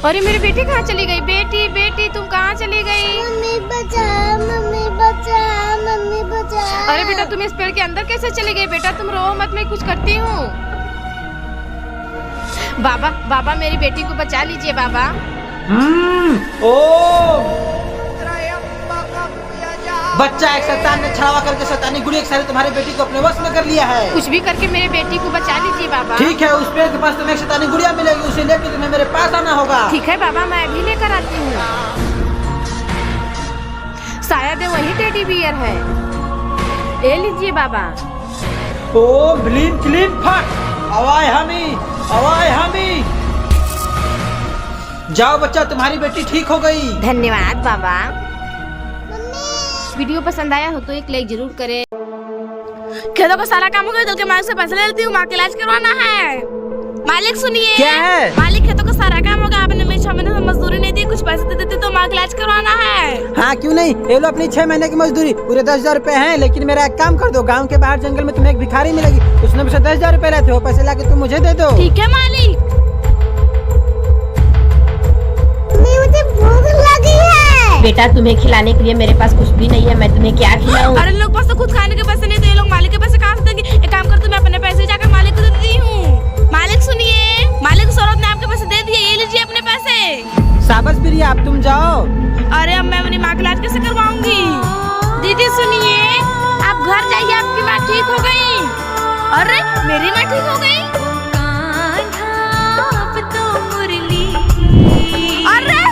अरे मेरी बेटी कहाँ चली गई? बेटी बेटी तुम कहाँ चली गई? मम्मी बचा, मम्मी बचा, मम्मी बचा। अरे बेटा तुम इस पेड़ के अंदर कैसे चली गई? बेटा तुम रो मत, मैं कुछ करती हूँ। बाबा बाबा मेरी बेटी को बचा लीजिए बाबा। बच्चा एक शैतान ने छावा करके शैतानी गुड़ी एक सारे तुम्हारी बेटी को अपने वश में कर लिया है। कुछ भी करके मेरी बेटी को बचा लीजिए बाबा। ठीक है, उस पेड़ के पास तुम्हें एक शैतानी गुड़िया मिलेगी, उसे लेकर तुम्हें मेरे पास आना होगा। ठीक है बाबा, मैं अभी लेकर आती हूँ। शायद वही टेडी बियर है। ले लीजिए बाबा। ओम भीम क्लीम फट, अवाय हमी। जाओ बच्चा, तुम्हारी बेटी ठीक हो गई। धन्यवाद बाबा। वीडियो पसंद आया हो तो एक लाइक जरूर करें। खेतों का सारा काम हो गया, दिल के मालिक से पैसे ले लेती हूँ, माँ का इलाज करवाना है। मालिक सुनिए। क्या है? मालिक खेतों का सारा काम होगा, आपने मेरे 6 महीने से मजदूरी नहीं दी, कुछ पैसे दे देते तो माँ का इलाज करवाना है। हाँ क्यों नहीं, ये लो अपनी 6 महीने की मजदूरी, पूरे 10,000 रुपए हैं। लेकिन मेरा एक काम कर दो, गाँव के बाहर जंगल में तुम्हें एक भिखारी मिलेगी, उसने मुझसे 10,000 रुपए रहते हो, पैसे लाके तुम मुझे दे दो। ठीक है मालिक। मुझे भूख लगी है। बेटा तुम्हें खिलाने के लिए मेरे पास कुछ भी नहीं है, मैं तुम्हें क्या खिलाऊं? अरे लोग पास तो खुद खाने के पैसे नहीं, तो ये लोग मालिक के पैसे कहाँ से देंगे? एक काम कर, मैं अपने पैसे जाकर मालिक को दे दी हूँ। मालिक सुनिए, मालिक सौरभ ने आपके पैसे दे दिए, ये लीजिए अपने पैसे। शाबाश प्रिया, आप तुम जाओ। अरे अब मैं अपनी माँ का इलाज कैसे करवाऊंगी? दीदी सुनिए, आप घर जाइए, आपकी माँ ठीक हो गई। अरे मेरी माँ ठीक हो गई। अरे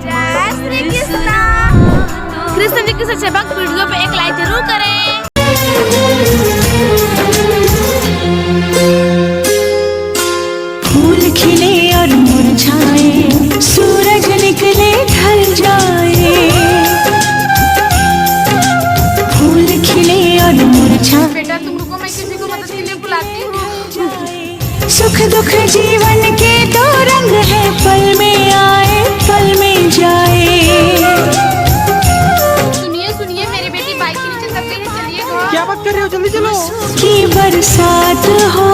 जय श्री कृष्ण। कृष्ण जी के सच्चे भक्त वीडियो पे एक लाइक जरूर करें। फूल खिले और मुरझाए, सूरज निकले ढल जाए। फूल खिले और मुरझाए। बेटा तुम रुको, मैं किसी को मदद के लिए बुलाती हूँ। सुख दुख जीवन के दो रंग है, पल में आए पल में जाए। सुनिए मेरी बेटी बाइक के नीचे दब गई है, चलिए घर। क्या बात कर रहे हो, जल्दी चलो। की बरसात हो,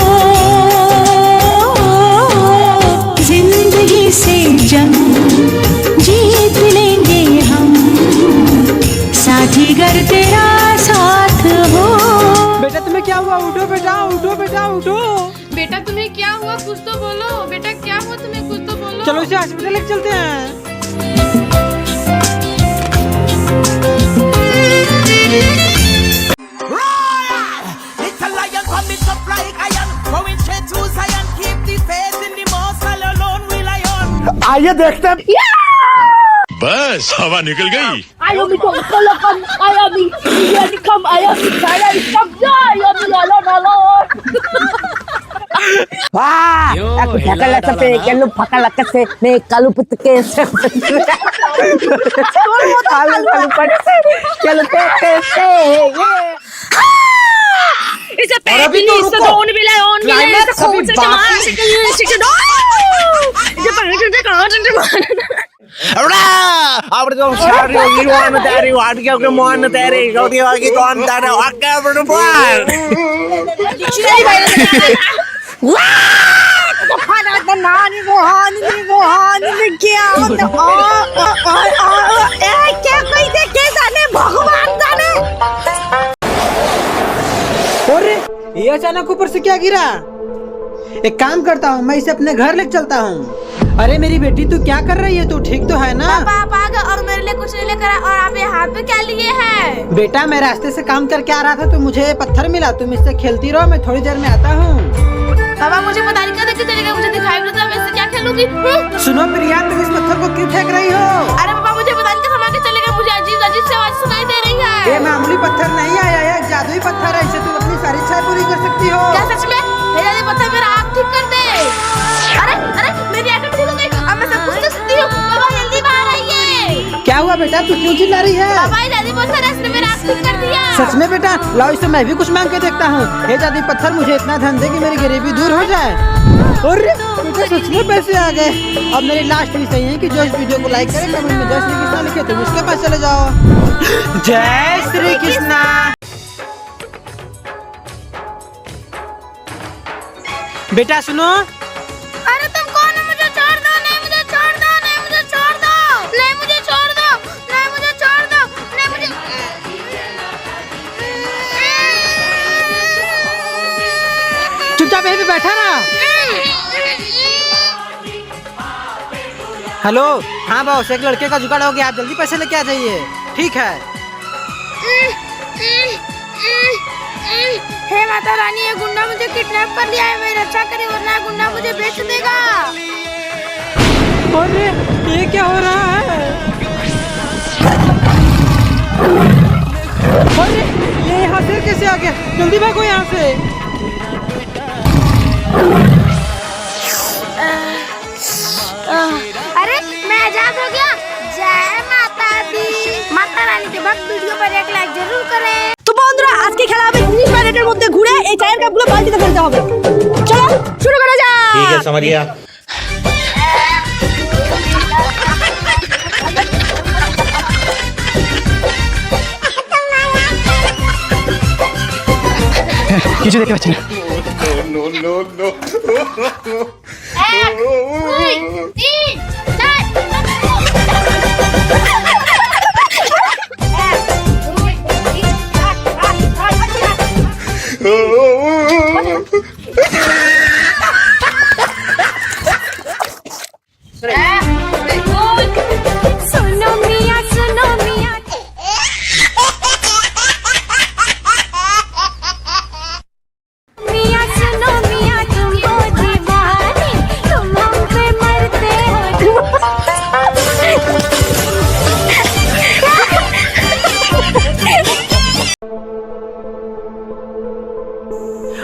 जिंदगी से जंग जीत लेंगे हम, साथी घर तेरा साथ हो। बेटा तुम्हें क्या हुआ? उठो बेटा, उठो बेटा, उठो। बेटा तुम्हें क्या हुआ? कुछ तो बोलो। बेटा क्या हुआ तुम्हें? कुछ तो बोलो। चलो इसे हॉस्पिटल लेके चलते हैं। आइए देखते हैं। बस हवा निकल गई। इसे पैर भी नहीं, इससे दोन भी लाए, ऑन भी लाए, इसे खून से मार, इसे दो, इसे पानी से कहाँ से मार। Abra dong sorry you want dari wan kya ke mon dari roti lagi kon tara akka perempuan. वाह! तो खाना तो नानी वो क्या मतलब क्या कोई देखे जाने भगवान जाने। अरे ये अचानक ऊपर से क्या गिरा? एक काम करता हूँ, मैं इसे अपने घर लेके चलता हूँ। अरे मेरी बेटी तू क्या कर रही है? तू ठीक तो है ना? पापा आप आ गए और मेरे लिए कुछ नहीं लेकर आए, और आप ये हाथ पे क्या लिए हैं? बेटा मैं रास्ते से काम करके आ रहा था तो मुझे पत्थर मिला, तुम इससे खेलती रहो, मैं थोड़ी देर में आता हूँ। पापा मुझे पता नहीं क्या देख के चलेगा, मुझे दिखाई नहीं देता, मैं इससे क्या खेलूंगी? सुनो प्रिया, तुम इस पत्थर को क्यों फेंक रही हो? अरे पापा मुझे पता नहीं क्या के चलेगा, मुझे अजीब अजीब से आवाज सुनाई दे रही है। ये मामूली पत्थर नहीं आया है, एक जादुई पत्थर है, इसे तुम अपनी सारी इच्छाएं पूरी कर सकती हो। क्या सच में? ये पत्थर मेरा आँख ठीक कर दे। अरे मेरी आँख ठीक हो गई, अब मैं सब कुछ देख सकती हूँ। पापा जल्दी बाहर आइए। क्या हुआ बेटा, तू क्यों चिल्ला रही है? पापा ये जादुई पत्थर है, इसने मेरा आँख ठीक कर दिया। सच में बेटा? लाओ इसे मैं भी कुछ मांग के देखता हूँ। ये जादुई पत्थर मुझे इतना धन दे कि मेरी गरीबी दूर हो जाए। अरे बेटा सच में पैसे आ गए। अब मेरी लास्ट विश है कि जो इस वीडियो को लाइक करे, कमेंट में जय श्री कृष्णा लिखे, तुम उसके पास चले जाओ। जय श्री कृष्णा। बेटा सुनो। अरे तुम कौन हो? मुझे छोड़ दो, नहीं मुझे छोड़ दो, नहीं। चुपचाप यहीं पे बैठा ना। हेलो, हाँ बॉस, एक लड़के का जुगाड़ हो गया, आप जल्दी पैसे लेके आ जाइए। ठीक है। हे माता रानी, ये गुंडा मुझे किडनैप कर लिया है, मेरी रक्षा करे वरना गुंडा मुझे बेच देगा। अरे ये क्या हो रहा है? अरे ये यहाँ से कैसे आ गया? जल्दी भागो यहाँ से। अरे मैं आजाद हो गया। जय माता दी। माता रानी के भक्त वीडियो पर एक लाइक जरूर करें। তো বন্ধুরা, আজকে খেলা হবে 19 মিনিটের মধ্যে ঘুরে এই চায়ের কাপগুলো বালতিতে ফেলতে হবে। চলো শুরু করা যাক। ठीक है, समझ गया। কিছু দেখতে পাচ্ছি না। सुनो मियां, सुनो मियां। मियां सुनो मियां, तुम हो दीवाने, तुम हम पे मरते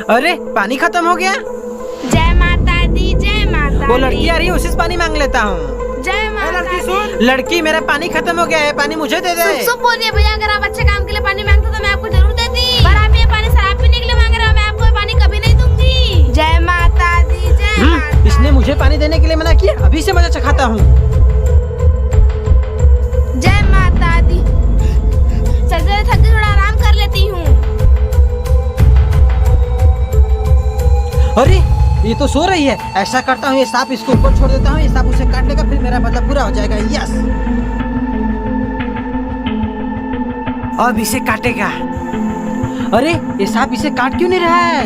अरे पानी खत्म हो गया। जय माता दी, जय माता। वो लड़की आ रही है, उसी से पानी मांग लेता हूँ। जय माता दी। लड़की, मेरा पानी खत्म हो गया है, पानी मुझे दे दे। सुन बोलिए भैया, अगर आप अच्छे काम के लिए पानी मांगते तो मैं आपको जरूर देती, पर आप ये पानी शराब पीने के लिए मांग रहे हो, मैं आपको ये पानी कभी नहीं दूंगी। जय माता दी, जय माता। इसने मुझे पानी देने के लिए मना किया, अभी से मजा चखाता हूँ। जय माता दी। चलते थक थोड़ा आराम कर लेती हूँ। अरे ये तो सो रही है। ऐसा करता हूँ, ये सांप इसको ऊपर छोड़ देता हूँ, ये सांप उसे काट लेगा, फिर मेरा बदला पूरा हो जाएगा। यस, अब इसे काटेगा। अरे ये सांप इसे काट क्यों नहीं रहा है?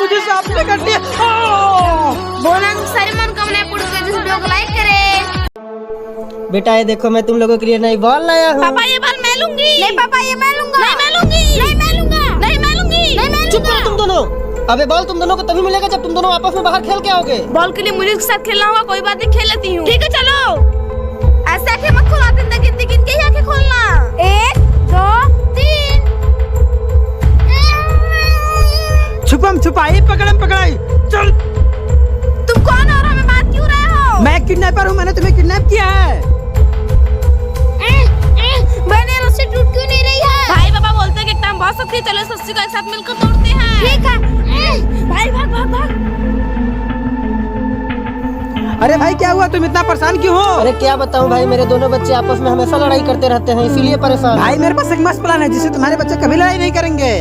मुझे सांप ने काट लिया। बोला तुम सारी मनोकामनाएं पूरी कर, जिस वीडियो को लाइक करें। बेटा ये देखो, मैं तुम लोगों के लिए नई बॉल लाया हूँ। पापा ये बाल मैं लूंगी। नहीं पापा, ये मैं लूंगा। नहीं मैं लूंगी। नहीं मैं लूंगा। नहीं मैं लूंगी। नहीं मैं चुप करो तुम दोनों। अबे बॉल तुम दोनों को तभी मिलेगा जब तुम दोनों आपस में बाहर खेल के आओगे। बॉल के लिए मुझे उसके साथ खेलना होगा, कोई बात नहीं, खेल लेती हूँ। ठीक है चलो। ऐसे आंखें मत खोला, गिन के ही आंखें खोलना। 1 2 3। छुपम छुपाई, पकड़म पकड़ाई। चल। तुम कौन हो और हमें बात क्यों रहे हो? मैं किडनैपर हूँ, मैंने तुम्हें किडनैप किया है। मैंने रस्सी टूट क्यों नहीं रही है? भाई पापा बोलते हैं कि एकदम बहुत सकती है, चलो इस रस्सी को एक साथ मिलकर तोड़ते हैं। ठीक है। भाई भाग भाग भाग। अरे भाई क्या हुआ, तुम इतना परेशान क्यों हो? अरे क्या बताऊँ भाई, मेरे दोनों बच्चे आपस में हमेशा लड़ाई करते रहते हैं, इसीलिए परेशान। भाई मेरे पास एक मस्त प्लान है, जिससे तुम्हारे बच्चे कभी लड़ाई नहीं करेंगे।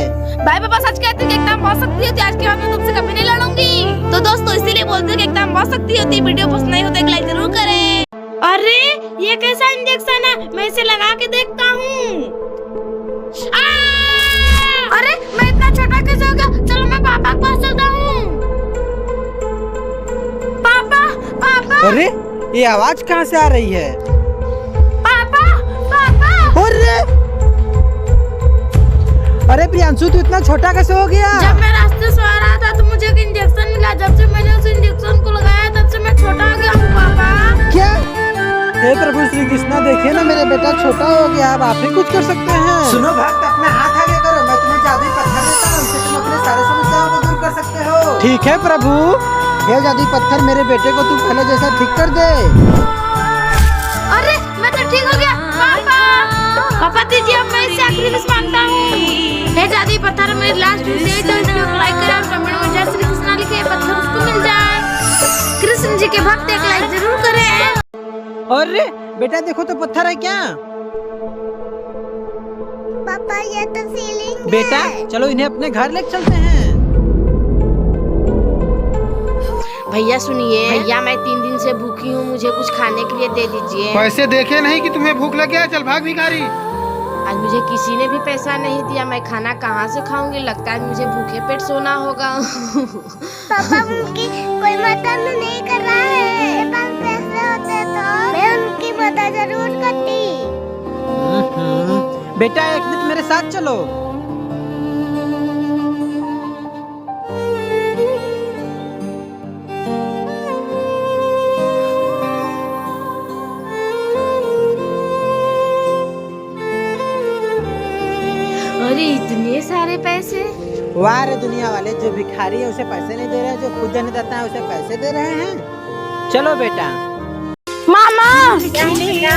भाई पापा सच कहते हैं कि एकदम बहुत सकती होती है, आज के बाद मैं तुमसे कभी नहीं लड़ूंगी। तो दोस्तों इसीलिए बोलते हैं कि एकदम बहुत सकती होती है। वीडियो पसंद नहीं होता एक लाइक जरूर करें। अरे ये कैसा इंजेक्शन है, मैं इसे लगा के देखता हूँ। अरे मैं इतना छोटा कैसे हो गया? चलो मैं पापा के पास चलता हूँ। पापा पापा। अरे ये आवाज कहाँ से आ रही है? पापा पापा। अरे प्रियांशु, तू इतना छोटा कैसे हो गया? जब मैं रास्ते से आ रहा था तो मुझे एक इंजेक्शन मिला, जब से मैंने उस इंजेक्शन को लगाया तब से मैं छोटा हो गया हूँ पापा। क्या? हे प्रभु श्री कृष्णा, देखिए ना मेरा बेटा छोटा हो गया, अब आप ही कुछ कर सकते हैं। सुनो भक्त, अपना हाथ आगे करो, मैं तुम्हें जादुई पत्थर देता हूं, उससे तुम अपने सारे समस्याओं को दूर कर सकते हो। ठीक है प्रभु। हे जादुई पत्थर, मेरे बेटे को तू पहले जैसा ठीक कर दे। अरे मैं तो ठीक हो गया पापा। पापा दीजिए, अब मैं इससे आखिरी विश मांगता हूँ। हे जादुई पत्थर, मेरी लास्ट विश है, तो वीडियो को लाइक करें और कमेंट में जय श्री कृष्णा लिखे, पत्थर उसको मिल जाए। कृष्ण जी के भक्त एक लाइक जरूर करें। अरे बेटा देखो तो पत्थर है क्या? पापा ये तो सीलिंग बेटा है। चलो इन्हें अपने घर ले चलते हैं। भैया सुनिए, भैया मैं 3 दिन से भूखी हूँ, मुझे कुछ खाने के लिए दे दीजिए। पैसे देखे नहीं कि तुम्हें भूख लग गया? चल भाग भिखारी। आज मुझे किसी ने भी पैसा नहीं दिया, मैं खाना कहाँ से खाऊंगी? लगता है मुझे भूखे पेट सोना होगा। पापा उनकी कोई मदद नहीं कर रहा है। मेरे पास पैसे होते तो मैं उनकी मदद जरूर करती। बेटा एक मिनट मेरे साथ चलो। अरे इतने सारे पैसे! वाह रे दुनिया वाले, जो भिखारी है उसे पैसे नहीं दे रहे हैं, जो खुद देने देता है उसे पैसे दे रहे हैं। चलो बेटा। मामा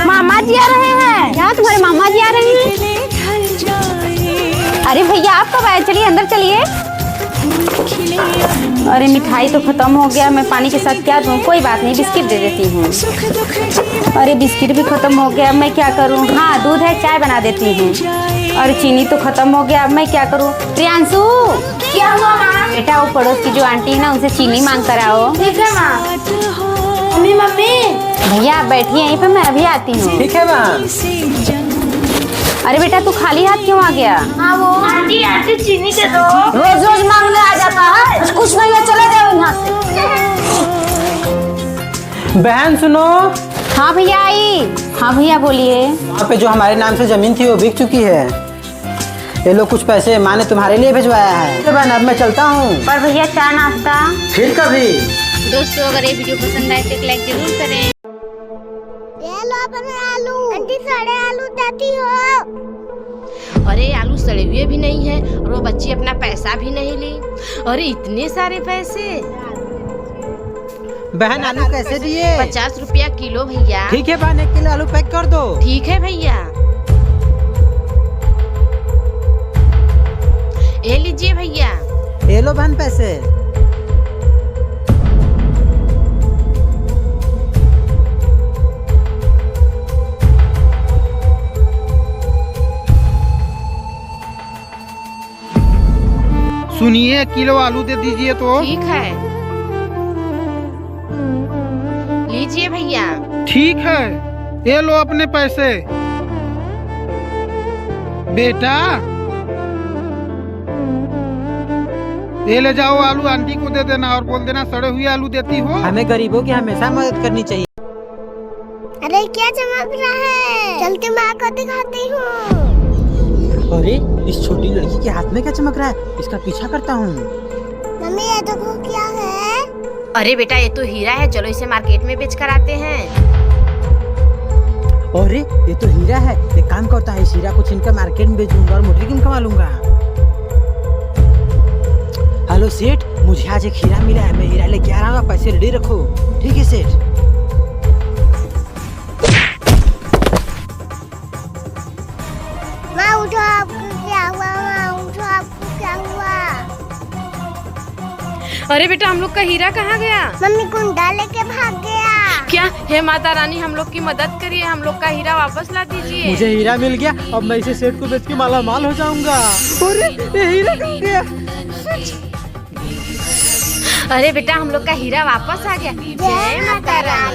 मामा जी आ रहे हैं। क्या तुम्हारे मामा जी आ रहे हैं? अरे भैया आप कब आए? चलिए अंदर चलिए। अरे मिठाई तो खत्म हो गया, मैं पानी के साथ क्या दूं? कोई बात नहीं, बिस्किट दे देती हूँ। अरे बिस्किट भी खत्म हो गया, मैं क्या करूँ? हाँ दूध है, चाय बना देती हूँ। और चीनी तो खत्म हो गया, अब मैं क्या करूँ? प्रियांशु क्या हुआ माँ? बेटा वो पड़ोस की जो आंटी है ना, उनसे चीनी मांग कर आओ। ठीक है माँ। मम्मी मम्मी भैया आप बैठिए यहीं पे, मैं अभी आती हूँ। ठीक है माँ। अरे बेटा तू खाली हाथ क्यों आ गया? हाँ वो आंटी आंटी चीनी दे दो। रोज रोज मांगने आ जाता है, कुछ नहीं है, चले जाओ यहाँ से। बहन सुनो। हाँ भैया आई। हाँ भैया बोलिए। वहाँ पे जो हमारे नाम से जमीन थी वो बिक चुकी है। ये लो कुछ पैसे माँ ने तुम्हारे लिए भिजवाया है। तो बहन अब मैं चलता हूँ। पर भैया चाय नाश्ता? फिर कभी। दोस्तों अगर ये वीडियो पसंद आए तो एक लाइक जरूर करें। ये लो अपने आलू। आंटी साढ़े आलू देती हो। अरे आलू सड़े हुए भी नहीं है और वो बच्ची अपना पैसा भी नहीं ली। अरे इतने सारे पैसे! बहन आलू कैसे दिए? 50 रुपया किलो भैया। ठीक है बहन, 1 किलो आलू पैक कर दो। ठीक है भैया। ये लीजिए भैया। ये लो बहन पैसे। सुनिए 1 किलो आलू दे दीजिए तो। ठीक है लीजिए भैया। ठीक है, ये लो अपने पैसे। बेटा ये ले जाओ, आलू आंटी को दे देना और बोल देना सड़े हुए आलू देती हो। हमें गरीबों की हमेशा मदद करनी चाहिए। अरे क्या चमक रहा है? चल के माँ को दिखाती हूँ। अरे इस छोटी लड़की के हाथ में क्या चमक रहा है? इसका पीछा करता हूँ। मम्मी ये देखो क्या है? अरे बेटा ये तो हीरा है, चलो इसे मार्केट में बेच कर आते हैं। अरे ये तो हीरा है, एक काम करता है, इस हीरा को छीन कर मार्केट में बेचूंगा और मोटी रकम कमा लूंगा। हेलो सेठ, मुझे आज एक हीरा मिला है, मैं हीरा लेके आ रहा हूँ, पैसे रेडी रखो। ठीक है सेठ। माँ उठो, आपको क्या हुआ? माँ उठो, आपको क्या हुआ? अरे बेटा हम लोग का हीरा कहाँ गया? मम्मी कुंडा लेके भाग गया। क्या? हे माता रानी हम लोग की मदद करिए, हम लोग का हीरा वापस ला दीजिए। मुझे हीरा मिल गया, अब मैं इसे सेठ को बेच के माला माल हो जाऊंगा। अरे ये हीरा कहाँ गया? अरे बेटा हम लोग का हीरा वापस आ गया। जय माता रानी।